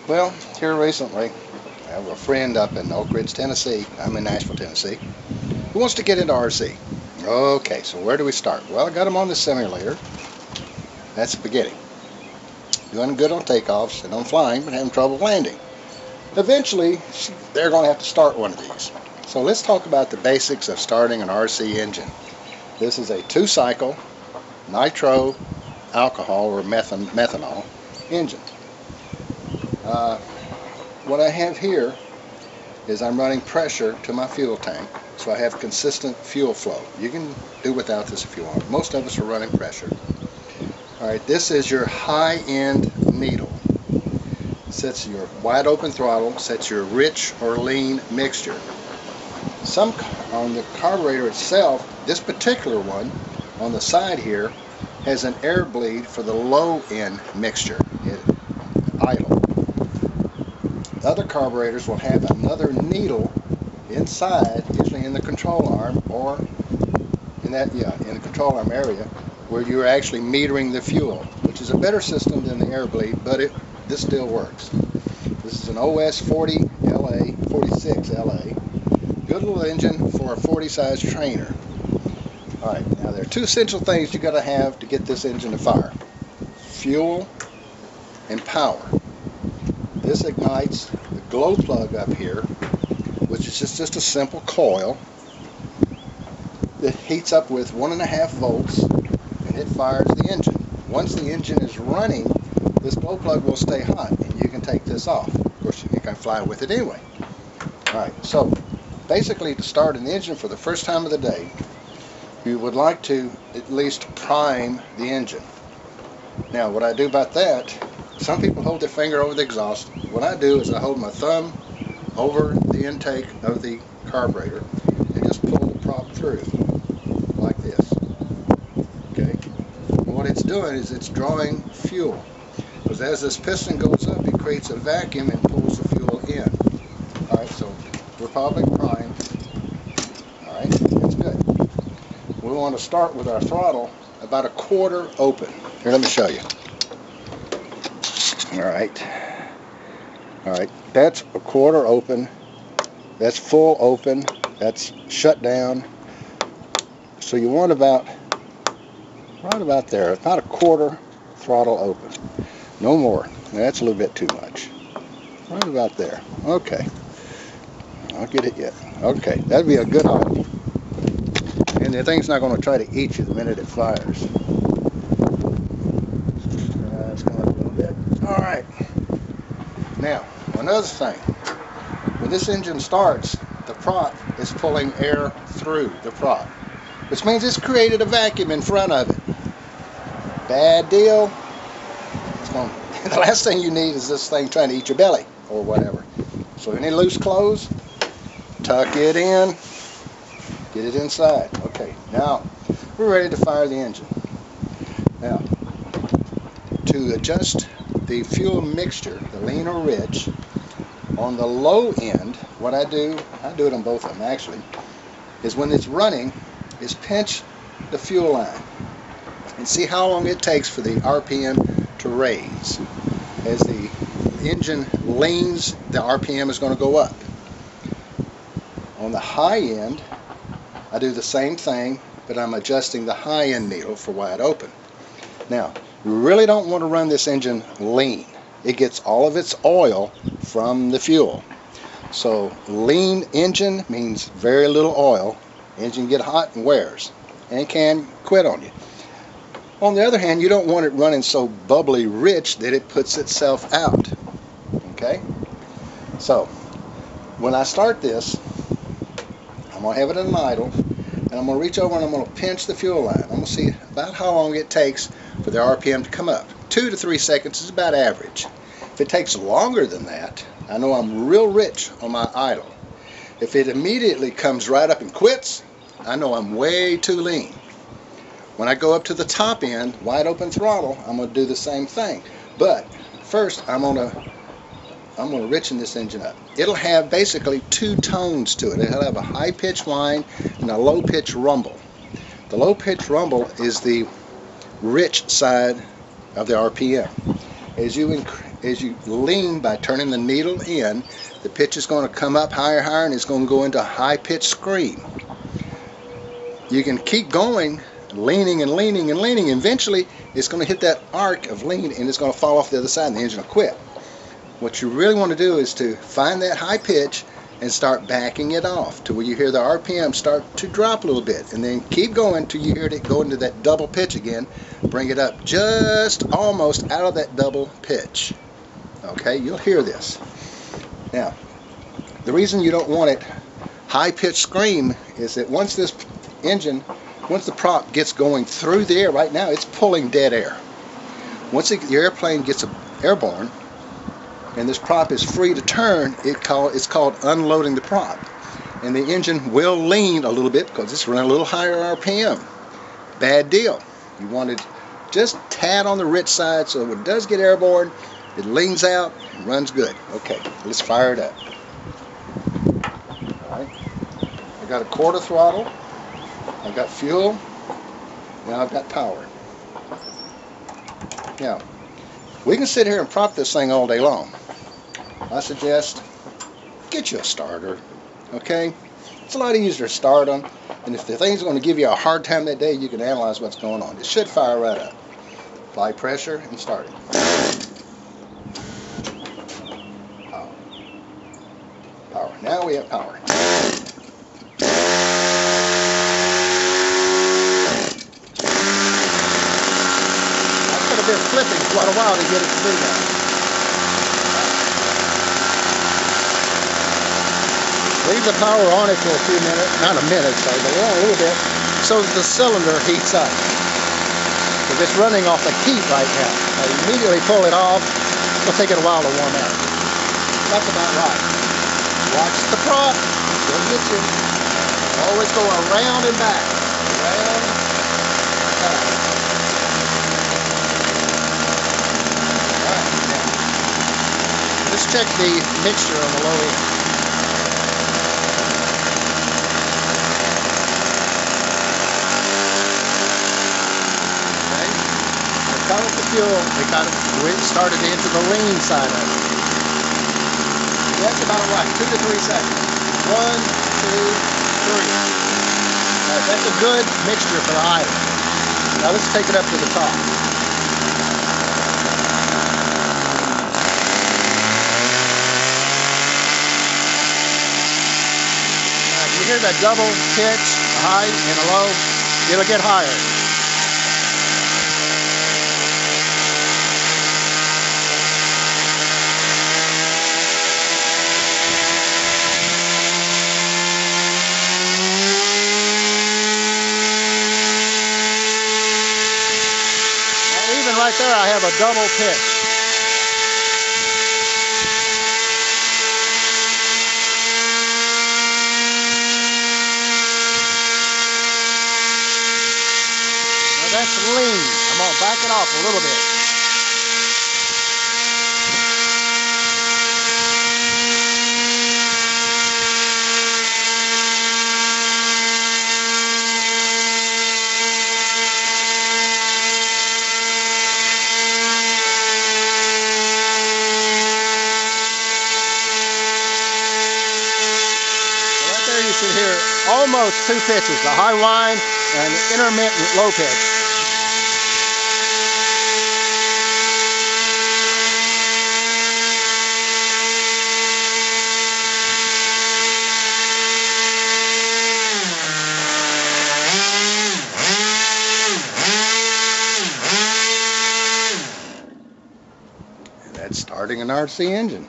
Well, here recently, I have a friend up in Oak Ridge, Tennessee. I'm in Nashville, Tennessee, who wants to get into RC. Okay, so where do we start? Well, I got him on the simulator. That's the beginning. Doing good on takeoffs and on flying, but having trouble landing. Eventually, they're going to have to start one of these. So let's talk about the basics of starting an RC engine. This is a 2-cycle nitro alcohol or methanol engine. What I have here is I'm running pressure to my fuel tank, so I have consistent fuel flow. You can do without this if you want. Most of us are running pressure. Alright, this is your high-end needle. Sets your wide open throttle, sets your rich or lean mixture. On the carburetor itself, this particular one on the side here has an air bleed for the low-end mixture, idle. Other carburetors will have another needle inside, usually in the control arm or in the control arm area, where you're actually metering the fuel, which is a better system than the air bleed, but this still works. This is an OS 40 LA, 46 LA. Good little engine for a 40 size trainer. Alright, now there are two essential things you got to have to get this engine to fire: fuel and power. This ignites the glow plug up here, which is just a simple coil that heats up with 1.5 volts, and it fires the engine. Once the engine is running, this glow plug will stay hot, and you can take this off. Of course, you can fly with it anyway. Alright, so basically to start an engine for the first time of the day, you would like to at least prime the engine. Now, what I do about that, some people hold their finger over the exhaust. What I do is I hold my thumb over the intake of the carburetor and just pull the prop through like this. Okay? And what it's doing is it's drawing fuel, because as this piston goes up, it creates a vacuum and pulls the fuel in. Alright, so we're probably primed. Alright, that's good. We want to start with our throttle about 1/4 open. Here, let me show you. Alright, that's 1/4 open, that's full open, that's shut down. So you want right about there, about 1/4 throttle open, no more. Now that's a little bit too much. Right about there. Okay, I'll get it yet. Okay, that'd be a good idle. And the thing's not going to try to eat you the minute it fires. Let's come up a little bit. Alright. Now, another thing. When this engine starts, the prop is pulling air through the prop, which means it's created a vacuum in front of it. Bad deal. The last thing you need is this thing trying to eat your belly or whatever. So any loose clothes, tuck it in, get it inside. Okay, now we're ready to fire the engine. Now, to adjust the fuel mixture, the lean or rich, on the low end, what I do it on both of them actually, is when it's running, is pinch the fuel line and see how long it takes for the RPM to raise. As the engine leans, the RPM is going to go up. On the high end, I do the same thing, but I'm adjusting the high end needle for wide open. Now, you really don't want to run this engine lean. It gets all of its oil from the fuel. So lean engine means very little oil. Engine get hot and wears and can quit on you. On the other hand, you don't want it running so bubbly rich that it puts itself out. Okay? So when I start this, I'm going to have it at an idle, and I'm going to reach over and I'm going to pinch the fuel line. I'm going to see about how long it takes for the RPM to come up. 2 to 3 seconds is about average. If it takes longer than that, I know I'm real rich on my idle. If it immediately comes right up and quits, I know I'm way too lean. When I go up to the top end, wide open throttle, I'm going to do the same thing. But first, I'm going to richen this engine up. It'll have basically 2 tones to it. It'll have a high-pitched whine and a low-pitched rumble. The low-pitched rumble is the rich side of the RPM. as you lean by turning the needle in, the pitch is going to come up higher, higher, and it's going to go into a high-pitched scream. You can keep going, leaning and leaning and leaning. Eventually, it's going to hit that arc of lean, and it's going to fall off the other side, and the engine will quit. What you really want to do is to find that high pitch and start backing it off to where you hear the RPM start to drop a little bit, and then keep going till you hear it go into that double pitch again. Bring it up just almost out of that double pitch. Okay, you'll hear this. Now, the reason you don't want it high-pitched scream is that once the prop gets going through the air, right now it's pulling dead air. Once the airplane gets airborne and this prop is free to turn, it's called unloading the prop. And the engine will lean a little bit because it's running a little higher RPM. Bad deal. You want it just tad on the rich side so when it does get airborne, it leans out and runs good. Okay, let's fire it up. Alright. I got a quarter throttle, I've got fuel, now I've got power. Now, we can sit here and prop this thing all day long. I suggest get you a starter, okay? It's a lot easier to start them, and if the thing's going to give you a hard time that day, you can analyze what's going on. It should fire right up. Apply pressure and start it. Power. Power. Now we have power. I could have been flipping for quite a while to get it to do that. Leave the power on it for a few minutes, not a minute, sorry, but a little bit, so that the cylinder heats up. Because it's running off the heat right now. I immediately pull it off. It'll take it a while to warm up. That's about right. Watch the prop. It'll get you. Always go around and back. Around and back. Alright, now, let's check the mixture on the low end. With the fuel, we started into the lean side of it. That's about right, 2 to 3 seconds. 1, 2, 3. Right, that's a good mixture for the idle. Now let's take it up to the top. Now, if you hear that double pitch, a high and a low, it'll get higher. Right there I have a double pitch. Now that's lean. I'm going to back it off a little bit. You should hear almost 2 pitches, a high whine and an intermittent low pitch. And that's starting an RC engine.